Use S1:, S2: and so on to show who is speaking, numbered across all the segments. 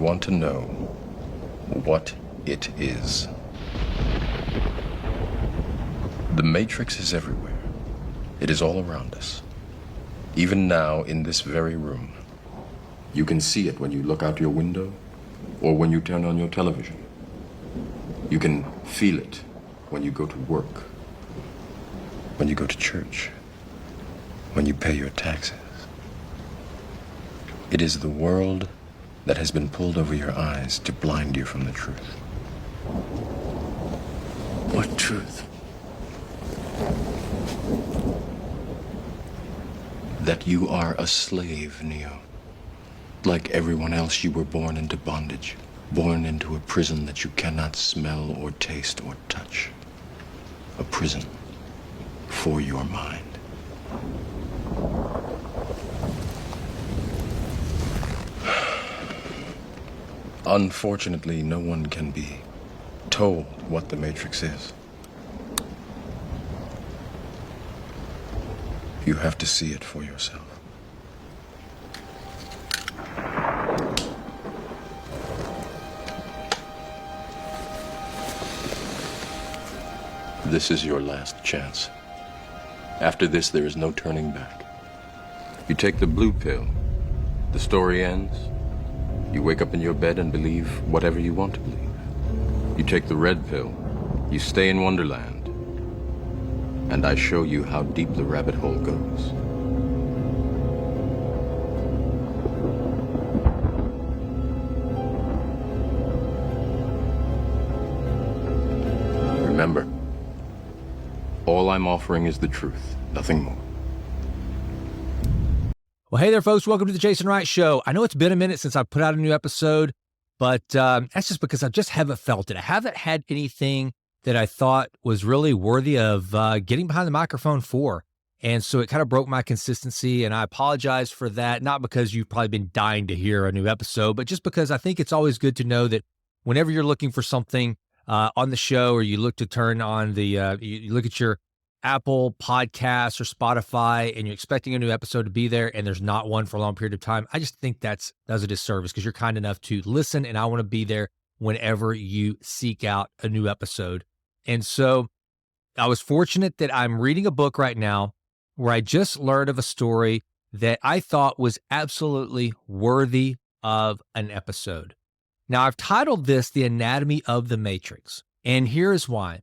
S1: want to know what it is. The Matrix is everywhere. It is all around us. Even now, in this very room. You can see it when you look out your window or when you turn on your television. You can feel it when you go to work, when you go to church, when you pay your taxes. It is the world that has been pulled over your eyes to blind you from the truth.
S2: What truth?
S1: That you are a slave, Neo. Like everyone else, you were born into bondage, born into a prison that you cannot smell or taste or touch. A prison for your mind. Unfortunately, no one can be told what the Matrix is. You have to see it for yourself. This is your last chance. After this, there is no turning back. You take the blue pill, the story ends. You wake up in your bed and believe whatever you want to believe. You take the red pill, you stay in Wonderland, and I show you how deep the rabbit hole goes. Remember, all I'm offering is the truth, nothing more.
S3: Well, hey there, folks. Welcome to the Jason Wright Show. I know it's been a minute since I put out a new episode, but that's just because I just haven't felt it. I haven't had anything that I thought was really worthy of getting behind the microphone for. And so it kind of broke my consistency, and I apologize for that, not because you've probably been dying to hear a new episode, but just because I think it's always good to know that whenever you're looking for something on the show, or you look to turn on the, you look at your Apple Podcasts or Spotify, and you're expecting a new episode to be there, and there's not one for a long period of time, I just think that does a disservice, because you're kind enough to listen, and I want to be there whenever you seek out a new episode. And so I was fortunate that I'm reading a book right now where I just learned of a story that I thought was absolutely worthy of an episode. Now, I've titled this The Anatomy of the Matrix, and here is why.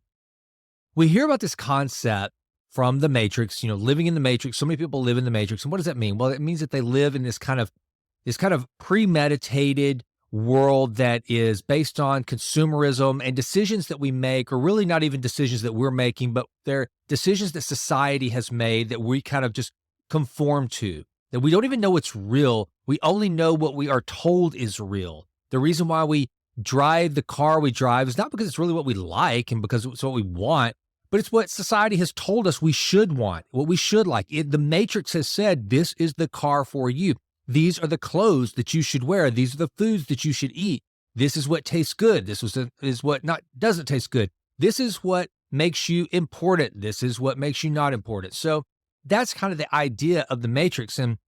S3: We hear about this concept from the Matrix, living in the Matrix. So many people live in the Matrix. And what does that mean? Well, it means that they live in this kind of premeditated world that is based on consumerism, and decisions that we make are really not even decisions that we're making, but they're decisions that society has made that we kind of just conform to, that we don't even know what's real. We only know what we are told is real. The reason why we drive the car we drive is not because it's really what we like and because it's what we want, but it's what society has told us we should want, what we should like. The Matrix has said, this is the car for you. These are the clothes that you should wear. These are the foods that you should eat. This is what tastes good. This is what doesn't taste good. This is what makes you important. This is what makes you not important. So that's kind of the idea of the Matrix. And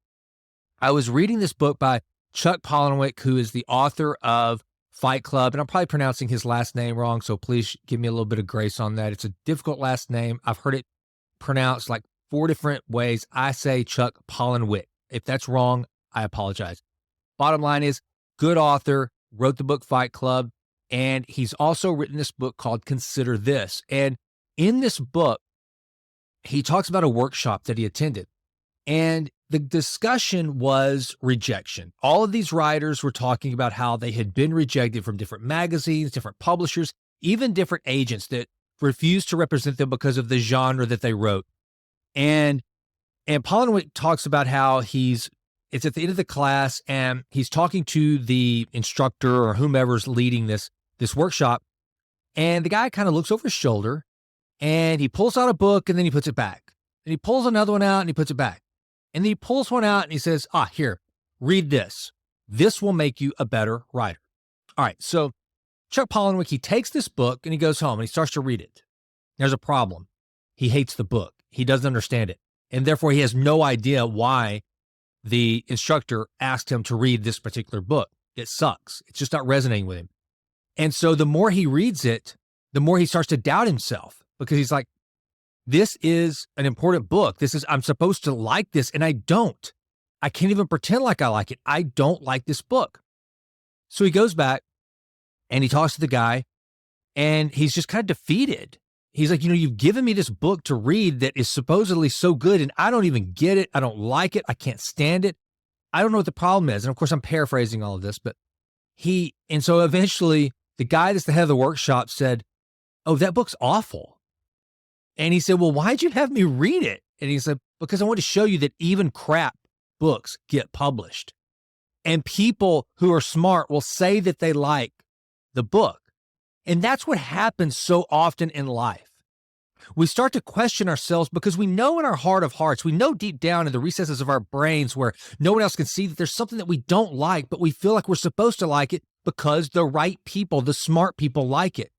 S3: I was reading this book by Chuck Palahniuk, who is the author of Fight Club, and I'm probably pronouncing his last name wrong, so please give me a little bit of grace on that. It's a difficult last name. I've heard it pronounced like 4 different ways. I say Chuck Palahniuk. If that's wrong, I apologize. Bottom line is, good author, wrote the book Fight Club, and he's also written this book called Consider This. And in this book, he talks about a workshop that he attended, and the discussion was rejection. All of these writers were talking about how they had been rejected from different magazines, different publishers, even different agents that refused to represent them because of the genre that they wrote. And Palahniuk talks about how it's at the end of the class, and he's talking to the instructor or whomever's leading this workshop. And the guy kind of looks over his shoulder, and he pulls out a book, and then he puts it back. And he pulls another one out, and he puts it back. And then he pulls one out, and he says, here, read this. This will make you a better writer. All right, so Chuck Palahniuk, he takes this book, and he goes home, and he starts to read it. There's a problem. He hates the book. He doesn't understand it. And therefore, he has no idea why the instructor asked him to read this particular book. it sucks. It's just not resonating with him. And so the more he reads it, the more he starts to doubt himself because he's like, this is an important book. I'm supposed to like this, and I don't. I can't even pretend like I like it. I don't like this book. So he goes back and he talks to the guy, and he's just kind of defeated. He's like, you've given me this book to read that is supposedly so good, and I don't even get it. I don't like it. I can't stand it. I don't know what the problem is. And of course, I'm paraphrasing all of this, but and so eventually the guy that's the head of the workshop said, oh, that book's awful. And he said, well, why'd you have me read it? And he said, because I want to show you that even crap books get published. And people who are smart will say that they like the book. And that's what happens so often in life. We start to question ourselves because we know in our heart of hearts, we know deep down in the recesses of our brains where no one else can see that there's something that we don't like, but we feel like we're supposed to like it because the right people, the smart people like it.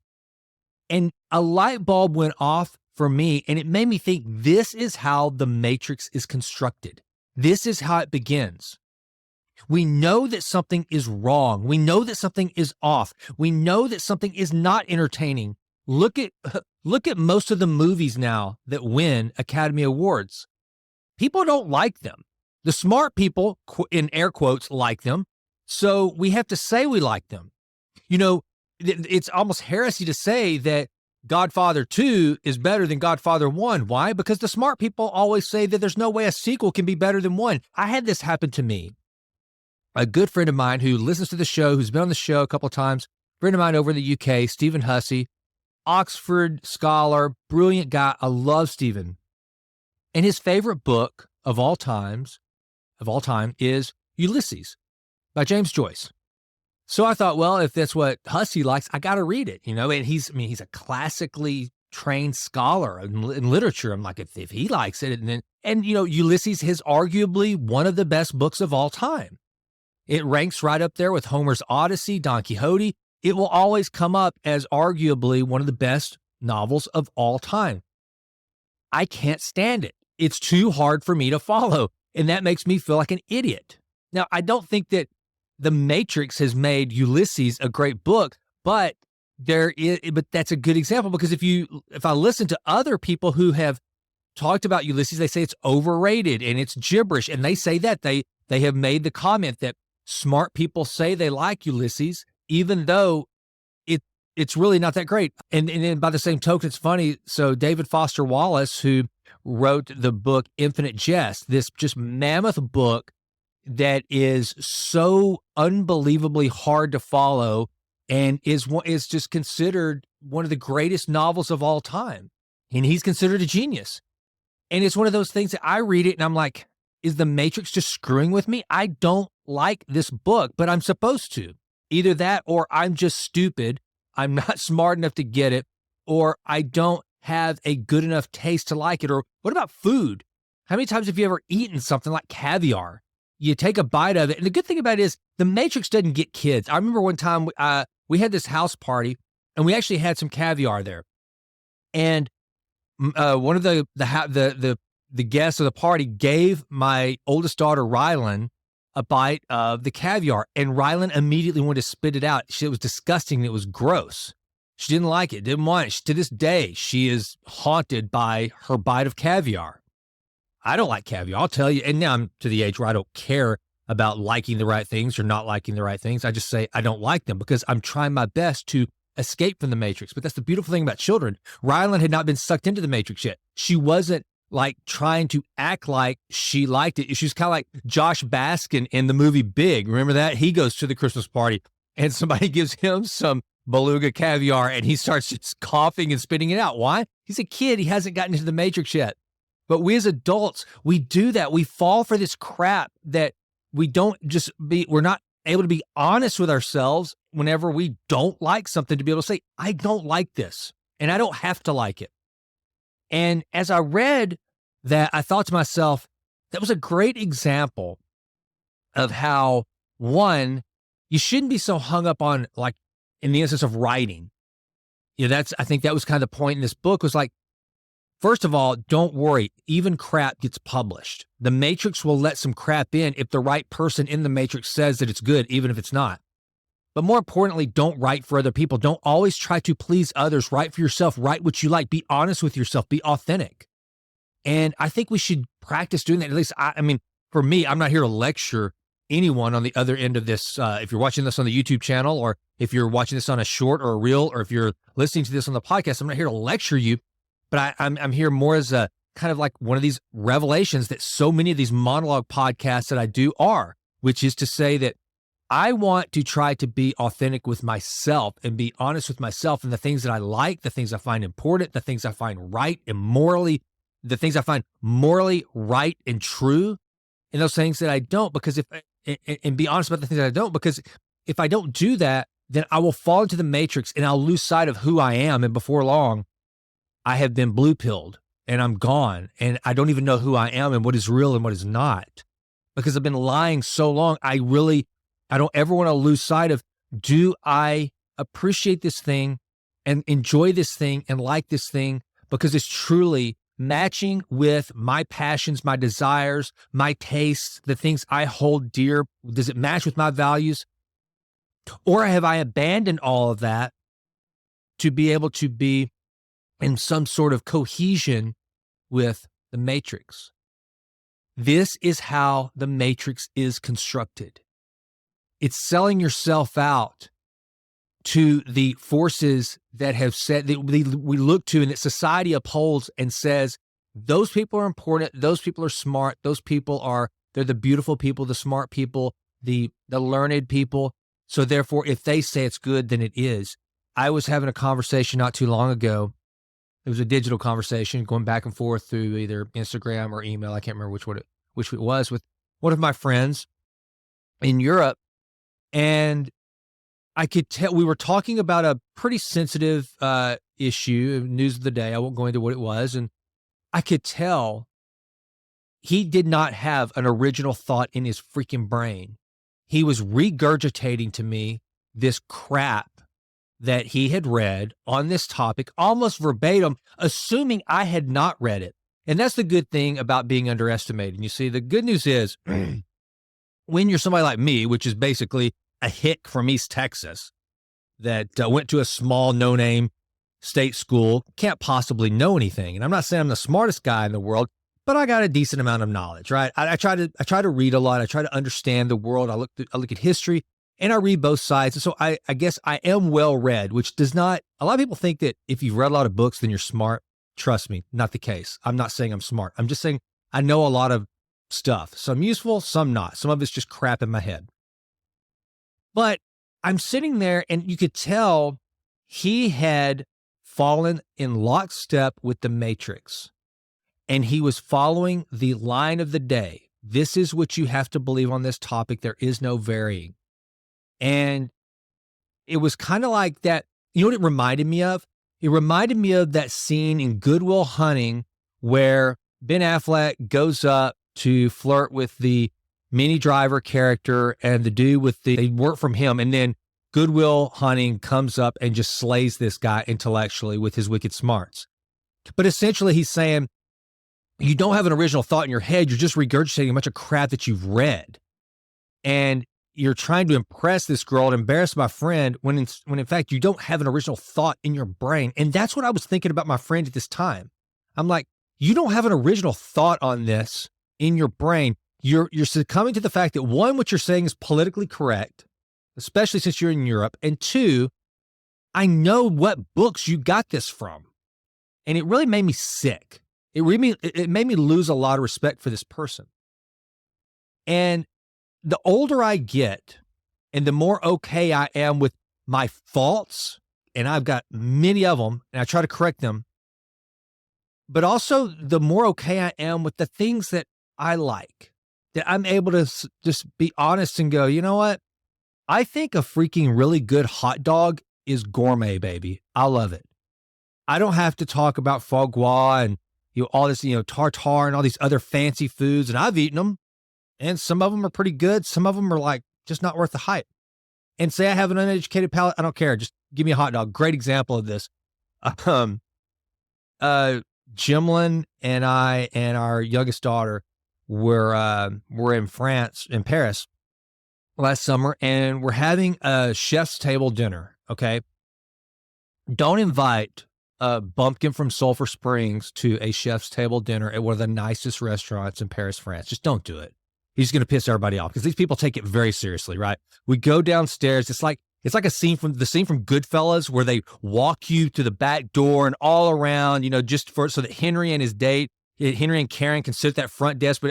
S3: And a light bulb went off for me, and it made me think this is how the Matrix is constructed. This is how it begins. We know that something is wrong. We know that something is off. We know that something is not entertaining. Look at most of the movies now that win Academy Awards. People don't like them. The smart people, in air quotes, like them. So we have to say we like them. It's almost heresy to say that Godfather 2 is better than Godfather 1. Why? Because the smart people always say that there's no way a sequel can be better than 1. I had this happen to me. A good friend of mine who listens to the show, who's been on the show a couple of times, friend of mine over in the UK, Stephen Hussey, Oxford scholar, brilliant guy. I love Stephen. And his favorite book of all time is Ulysses by James Joyce. So I thought, well, if that's what Hussey likes, I got to read it, and he's a classically trained scholar in literature. I'm like, if he likes it, and Ulysses is arguably one of the best books of all time. It ranks right up there with Homer's Odyssey, Don Quixote. It will always come up as arguably one of the best novels of all time. I can't stand it. It's too hard for me to follow, and that makes me feel like an idiot. Now, I don't think that The Matrix has made Ulysses a great book, but that's a good example because if I listen to other people who have talked about Ulysses, they say it's overrated and it's gibberish, and they say that they have made the comment that smart people say they like Ulysses, even though it's really not that great. And then by the same token, it's funny. So David Foster Wallace, who wrote the book Infinite Jest, this just mammoth book that is so unbelievably hard to follow and is just considered one of the greatest novels of all time. And he's considered a genius. And it's one of those things that I read it and I'm like, is the Matrix just screwing with me? I don't like this book, but I'm supposed to. Either that or I'm just stupid. I'm not smart enough to get it, or I don't have a good enough taste to like it. Or what about food? How many times have you ever eaten something like caviar? You take a bite of it. And the good thing about it is the Matrix doesn't get kids. I remember one time we had this house party and we actually had some caviar there. And one of the guests of the party gave my oldest daughter, Rylan, a bite of the caviar. And Rylan immediately wanted to spit it out. It was disgusting. And it was gross. She didn't like it, didn't want it. To this day, she is haunted by her bite of caviar. I don't like caviar, I'll tell you. And now I'm to the age where I don't care about liking the right things or not liking the right things. I just say I don't like them because I'm trying my best to escape from the Matrix. But that's the beautiful thing about children. Rylan had not been sucked into the Matrix yet. She wasn't like trying to act like she liked it. She's kind of like Josh Baskin in the movie Big. Remember that? He goes to the Christmas party and somebody gives him some beluga caviar and he starts just coughing and spitting it out. Why? He's a kid. He hasn't gotten into the Matrix yet. But we as adults, we do that. We fall for this crap that we're not able to be honest with ourselves whenever we don't like something, to be able to say, I don't like this and I don't have to like it. And as I read that, I thought to myself, that was a great example of how, one, you shouldn't be so hung up on, like, in the instance of writing. I think that was kind of the point in this book, was like, first of all, don't worry, even crap gets published. The Matrix will let some crap in if the right person in the Matrix says that it's good, even if it's not. But more importantly, don't write for other people. Don't always try to please others. Write for yourself. Write what you like. Be honest with yourself. Be authentic. And I think we should practice doing that. At least, I mean, for me, I'm not here to lecture anyone on the other end of this. If you're watching this on the YouTube channel, or if you're watching this on a short or a reel, or if you're listening to this on the podcast, I'm not here to lecture you, but I'm here more as a kind of like one of these revelations that so many of these monologue podcasts that I do are, which is to say that I want to try to be authentic with myself and be honest with myself and the things that I like, the things I find important, the things I find right and morally, the things I find morally right and true, and those things that I don't, because and be honest about the things that I don't, because if I don't do that, then I will fall into the matrix and I'll lose sight of who I am. And before long, I have been blue pilled and I'm gone and I don't even know who I am and what is real and what is not, because I've been lying so long. I don't ever want to lose sight of, do I appreciate this thing and enjoy this thing and like this thing because it's truly matching with my passions, my desires, my tastes, the things I hold dear? Does it match with my values? Or have I abandoned all of that to be able to be in some sort of cohesion with the matrix? This is how the matrix is constructed. It's selling yourself out to the forces that have said that we look to and that society upholds and says, those people are important, those people are smart, they're the beautiful people, the smart people, the learned people. So therefore, if they say it's good, then it is. I was having a conversation not too long ago. It was a digital conversation going back and forth through either Instagram or email. I can't remember which it was, with one of my friends in Europe. And I could tell we were talking about a pretty sensitive issue, news of the day. I won't go into what it was. And I could tell he did not have an original thought in his freaking brain. He was regurgitating to me this crap that he had read on this topic, almost verbatim, assuming I had not read it. And that's the good thing about being underestimated. You see, the good news is when you're somebody like me, which is basically a hick from East Texas that went to a small no-name state school, can't possibly know anything. And I'm not saying I'm the smartest guy in the world, but I got a decent amount of knowledge, right? I try to read a lot. I try to understand the world. I look at history and I read both sides. And so I guess I am well read, which does not, a lot of people think that if you've read a lot of books, then you're smart. Trust me, not the case. I'm not saying I'm smart. I'm just saying I know a lot of stuff. Some useful, some not. Some of it's just crap in my head. But I'm sitting there and you could tell he had fallen in lockstep with the Matrix. And he was following the line of the day. This is what you have to believe on this topic. There is no varying. And it was kind of like that. You know what it reminded me of? It reminded me of that scene in Good Will Hunting where Ben Affleck goes up to flirt with the Minnie Driver character and the dude they work from him. And then Good Will Hunting comes up and just slays this guy intellectually with his wicked smarts. But essentially he's saying, you don't have an original thought in your head. You're just regurgitating a bunch of crap that you've read. And you're trying to impress this girl and embarrass my friend when in fact you don't have an original thought in your brain. And that's what I was thinking about my friend at this time. I'm like, you don't have an original thought on this in your brain. You're succumbing to the fact that one, what you're saying is politically correct, especially since you're in Europe. And two, I know what books you got this from. And it really made me sick. It made me lose a lot of respect for this person. And the older I get and the more okay I am with my faults, and I've got many of them and I try to correct them, but also the more okay I am with the things that I like, that I'm able to just be honest and go, you know what? I think a freaking really good hot dog is gourmet, baby. I love it. I don't have to talk about foie gras and all this, tartare and all these other fancy foods. And I've eaten them and some of them are pretty good. Some of them are like just not worth the hype. And say I have an uneducated palate. I don't care. Just give me a hot dog. Great example of this. Jimlin and I and our youngest daughter were in France, in Paris, last summer, and we're having a chef's table dinner. Okay. Don't invite a bumpkin from Sulphur Springs to a chef's table dinner at one of the nicest restaurants in Paris, France. Just don't do it. He's going to piss everybody off because these people take it very seriously, right? We go downstairs. It's like a scene from Goodfellas where they walk you to the back door and all around, just so that Henry and Karen can sit at that front desk,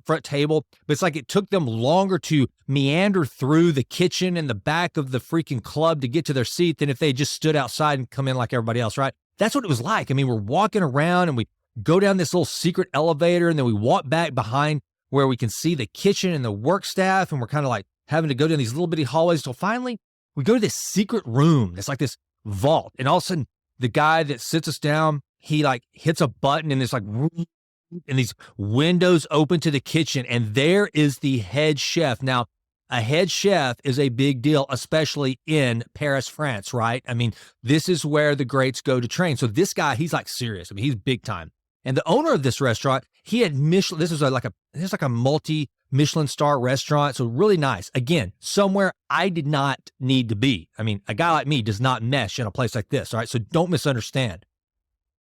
S3: front table. But it's like it took them longer to meander through the kitchen and the back of the freaking club to get to their seat than if they just stood outside and come in like everybody else, right? That's what it was like. I mean, we're walking around and we go down this little secret elevator and then we walk back behind where we can see the kitchen and the work staff. And we're kind of like having to go down these little bitty hallways till finally we go to this secret room. It's like this vault. And all of a sudden the guy that sits us down, he like hits a button and it's like, and these windows open to the kitchen, and there is the head chef. Now, a head chef is a big deal, especially in Paris, France, right? I mean, this is where the greats go to train. So this guy, he's like serious. I mean, he's big time. And the owner of this restaurant, he had Michelin. This is like a multi Michelin star restaurant. So really nice. Again, somewhere I did not need to be. I mean, a guy like me does not mesh in a place like this. All right. So don't misunderstand.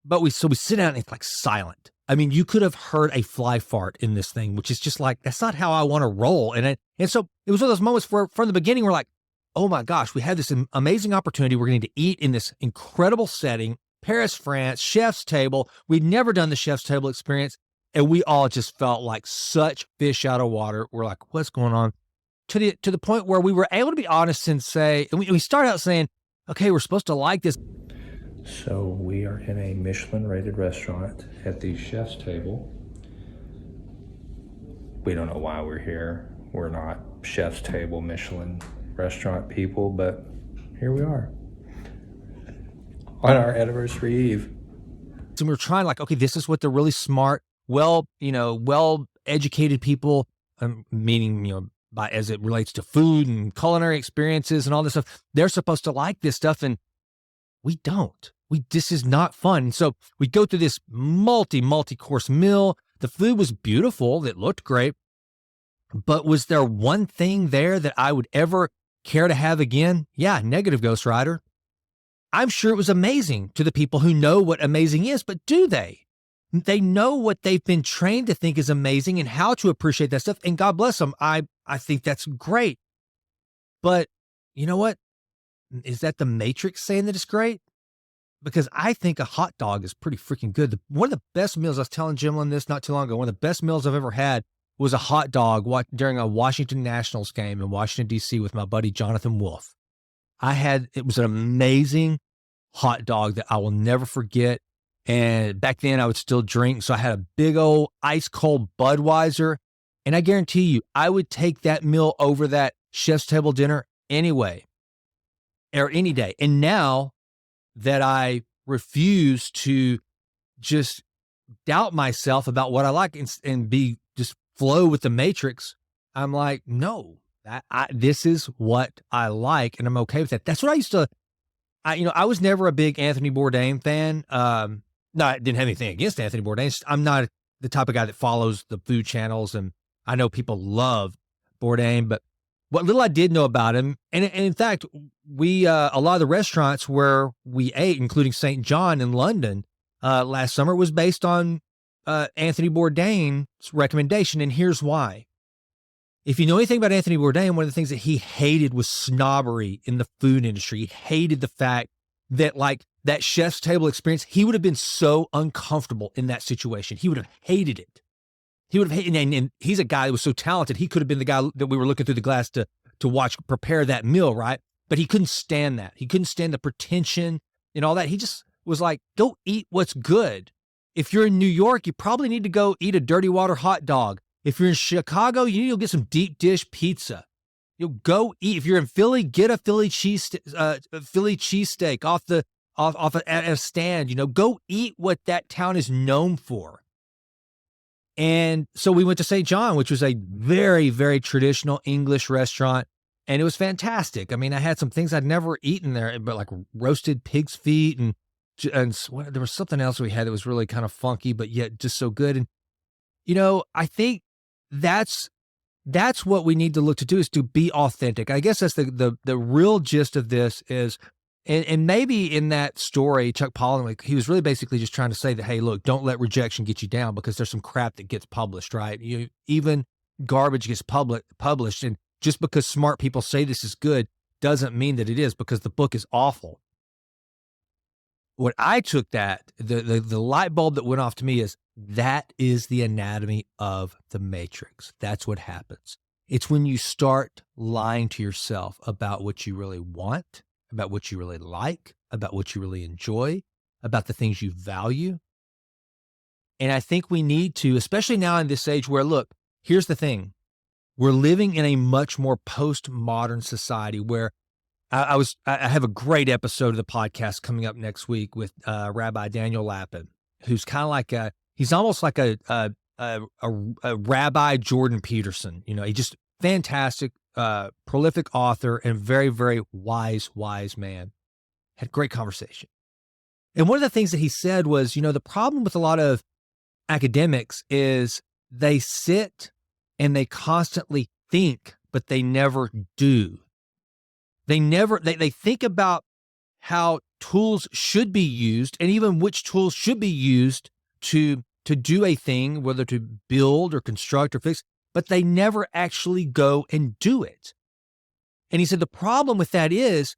S3: But we sit down and it's like silent. I mean, you could have heard a fly fart in this thing, which is just like, that's not how I want to roll. And so it was one of those moments where from the beginning, we're like, oh my gosh, we had this amazing opportunity. We're going to eat in this incredible setting, Paris, France, chef's table. We'd never done the chef's table experience. And we all just felt like such fish out of water. We're like, what's going on? To the point where we were able to be honest and say, and we started out saying, okay, we're supposed to like this.
S2: So we are in a Michelin-rated restaurant at the chef's table. We don't know why we're here. We're not chef's table Michelin restaurant people, but here we are on our anniversary eve.
S3: And we were trying like, okay, this is what the really smart, well-educated people, meaning, by as it relates to food and culinary experiences and all this stuff, they're supposed to like this stuff, and we don't. This is not fun. So we go through this multi-course meal. The food was beautiful. It looked great. But was there one thing there that I would ever care to have again? Yeah, negative, Ghost Rider. I'm sure it was amazing to the people who know what amazing is, but do they? They know what they've been trained to think is amazing and how to appreciate that stuff. And God bless them. I think that's great. But you know what? Is that the Matrix saying that it's great? Because I think a hot dog is pretty freaking good. One of the best meals, I was telling Jimlin this not too long ago, one of the best meals I've ever had was a hot dog during a Washington Nationals game in Washington, D.C. with my buddy Jonathan Wolf. It was an amazing hot dog that I will never forget. And back then I would still drink. So I had a big old ice cold Budweiser. And I guarantee you, I would take that meal over that chef's table dinner anyway, or any day. And now that I refuse to just doubt myself about what I like and be just flow with the Matrix, I'm like, no, this is what I like, and I'm okay with that. That's what I used to. I was never a big Anthony Bourdain fan. No, I didn't have anything against Anthony Bourdain. I'm not the type of guy that follows the food channels, and I know people love Bourdain, but what little I did know about him, and in fact, we a lot of the restaurants where we ate, including St. John in London last summer, was based on Anthony Bourdain's recommendation, and here's why. If you know anything about Anthony Bourdain, one of the things that he hated was snobbery in the food industry. He hated the fact that, like, that chef's table experience, he would have been so uncomfortable in that situation. He would have hated it. He would have hated, and he's a guy that was so talented. He could have been the guy that we were looking through the glass to watch prepare that meal, right? But he couldn't stand that. He couldn't stand the pretension and all that. He just was like, go eat what's good. If you're in New York, you probably need to go eat a Dirty Water hot dog. If you're in Chicago, you need to go get some deep dish pizza. You'll go eat. If you're in Philly, get a Philly cheesesteak off a stand. Go eat what that town is known for. And so we went to St. John, which was a very, very traditional English restaurant, and it was fantastic. I mean, I had some things I'd never eaten there, but like roasted pig's feet, and there was something else we had that was really kind of funky, but yet just so good. And I think that's that's what we need to look to do, is to be authentic. I guess that's the real gist of this is, and maybe in that story, Chuck Palahniuk, he was really basically just trying to say that, hey, look, don't let rejection get you down, because there's some crap that gets published, right? Even garbage gets published, and just because smart people say this is good doesn't mean that it is, because the book is awful. What I took that, the light bulb that went off to me is, that is the anatomy of the Matrix. That's what happens. It's when you start lying to yourself about what you really want, about what you really like, about what you really enjoy, about the things you value. And I think we need to, especially now in this age where, look, here's the thing. We're living in a much more postmodern society where I have a great episode of the podcast coming up next week with Rabbi Daniel Lapin, who's kind of like he's almost like a Rabbi Jordan Peterson. He's just fantastic, prolific author and very, very wise man. Had a great conversation. And one of the things that he said was, the problem with a lot of academics is they sit and they constantly think, but they never do. They think about how tools should be used, and even which tools should be used to do a thing, whether to build or construct or fix, but they never actually go and do it. And he said the problem with that is,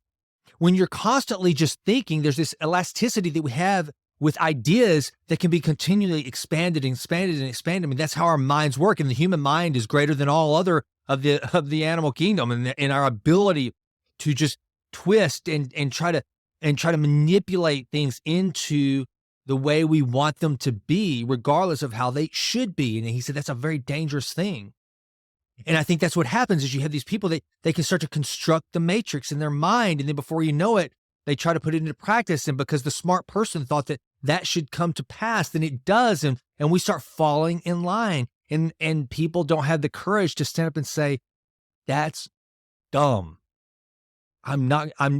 S3: when you're constantly just thinking, there's this elasticity that we have with ideas that can be continually expanded and expanded and expanded. I mean, that's how our minds work, and the human mind is greater than all other of the animal kingdom, and our ability to just twist and try to manipulate things into the way we want them to be, regardless of how they should be. And he said that's a very dangerous thing. And I think that's what happens is you have these people that they can start to construct the matrix in their mind, and then before you know it, they try to put it into practice. And because the smart person thought that should come to pass, then it does, and we start falling in line. And people don't have the courage to stand up and say, that's dumb.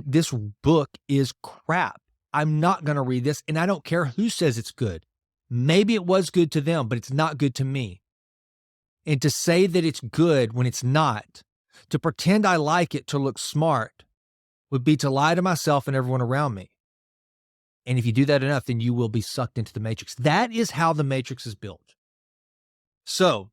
S3: This book is crap. I'm not going to read this, and I don't care who says it's good. Maybe it was good to them, but it's not good to me. And to say that it's good when it's not, to pretend I like it to look smart, would be to lie to myself and everyone around me. And if you do that enough, then you will be sucked into the matrix. That is how the matrix is built. So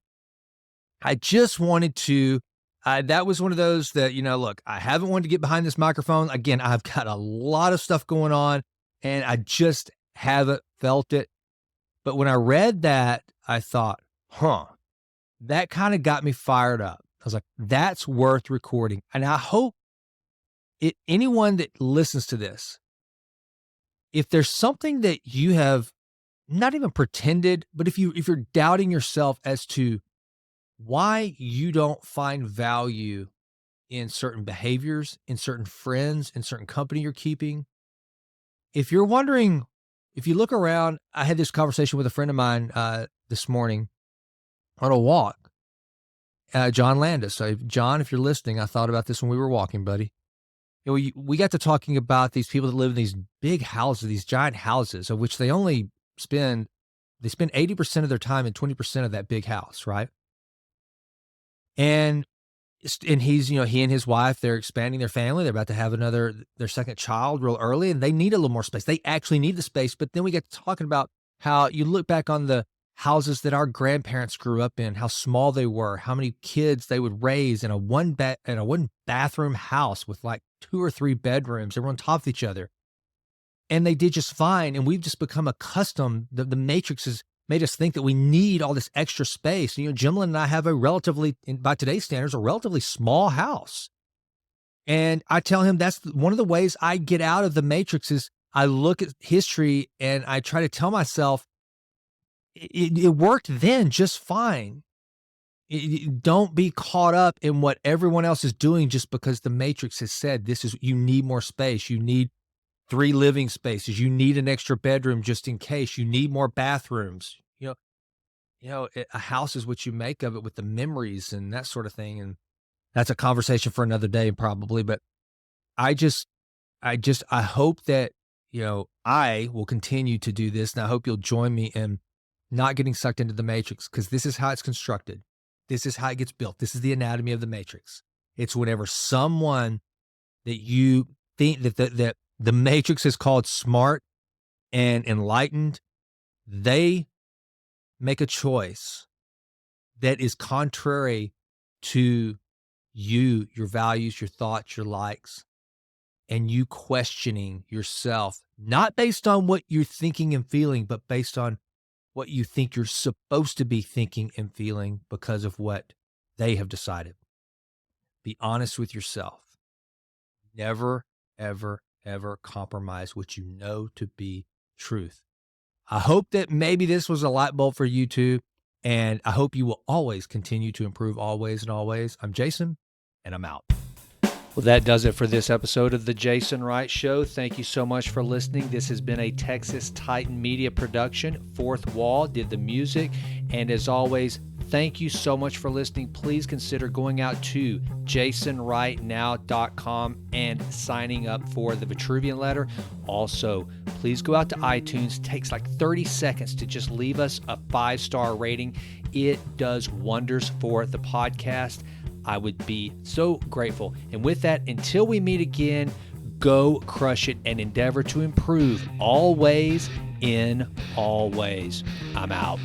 S3: I just wanted to that was one of those that, look, I haven't wanted to get behind this microphone. Again, I've got a lot of stuff going on, and I just haven't felt it. But when I read that, I thought, that kind of got me fired up. I was like, that's worth recording. And I hope anyone that listens to this, if there's something that you have not even pretended, but if you're doubting yourself as to why you don't find value in certain behaviors, in certain friends, in certain company you're keeping. If you're wondering, if you look around, I had this conversation with a friend of mine this morning on a walk, John Landis. So John, if you're listening, I thought about this when we were walking, buddy. We got to talking about these people that live in these big houses, these giant houses, of which they spend 80% of their time in 20% of that big house, right? And he's, he and his wife, they're expanding their family. They're about to have their second child real early, and they need a little more space. They actually need the space. But then we get to talking about how you look back on the houses that our grandparents grew up in, how small they were, how many kids they would raise in a one bathroom house with like 2 or 3 bedrooms. They were on top of each other, and they did just fine. And we've just become accustomed. The matrix has made us think that we need all this extra space. Jimlin and I have by today's standards, a relatively small house. And I tell him that's one of the ways I get out of the matrix is I look at history and I try to tell myself it worked then just fine. Don't be caught up in what everyone else is doing just because the matrix has said you need more space. You need 3 living spaces. You need an extra bedroom just in case. You need more bathrooms. A house is what you make of it with the memories and that sort of thing. And that's a conversation for another day probably. But I hope that, I will continue to do this. And I hope you'll join me in not getting sucked into the matrix, because this is how it's constructed. This is how it gets built. This is the anatomy of the matrix. It's whenever someone that you think that the matrix is called smart and enlightened, they make a choice that is contrary to you, your values, your thoughts, your likes, and you questioning yourself, not based on what you're thinking and feeling, but based on what you think you're supposed to be thinking and feeling because of what they have decided. Be honest with yourself. Never, ever, ever compromise what you know to be truth. I hope that maybe this was a light bulb for you too. And I hope you will always continue to improve always and always. I'm Jason, and I'm out. Well, that does it for this episode of The Jason Wright Show. Thank you so much for listening. This has been a Texas Titan Media production. Fourth Wall did the music. And as always, thank you so much for listening. Please consider going out to jasonwrightnow.com and signing up for the Vitruvian Letter. Also, please go out to iTunes. It takes like 30 seconds to just leave us a 5-star rating. It does wonders for the podcast. I would be so grateful. And with that, until we meet again, go crush it and endeavor to improve always in all ways. I'm out.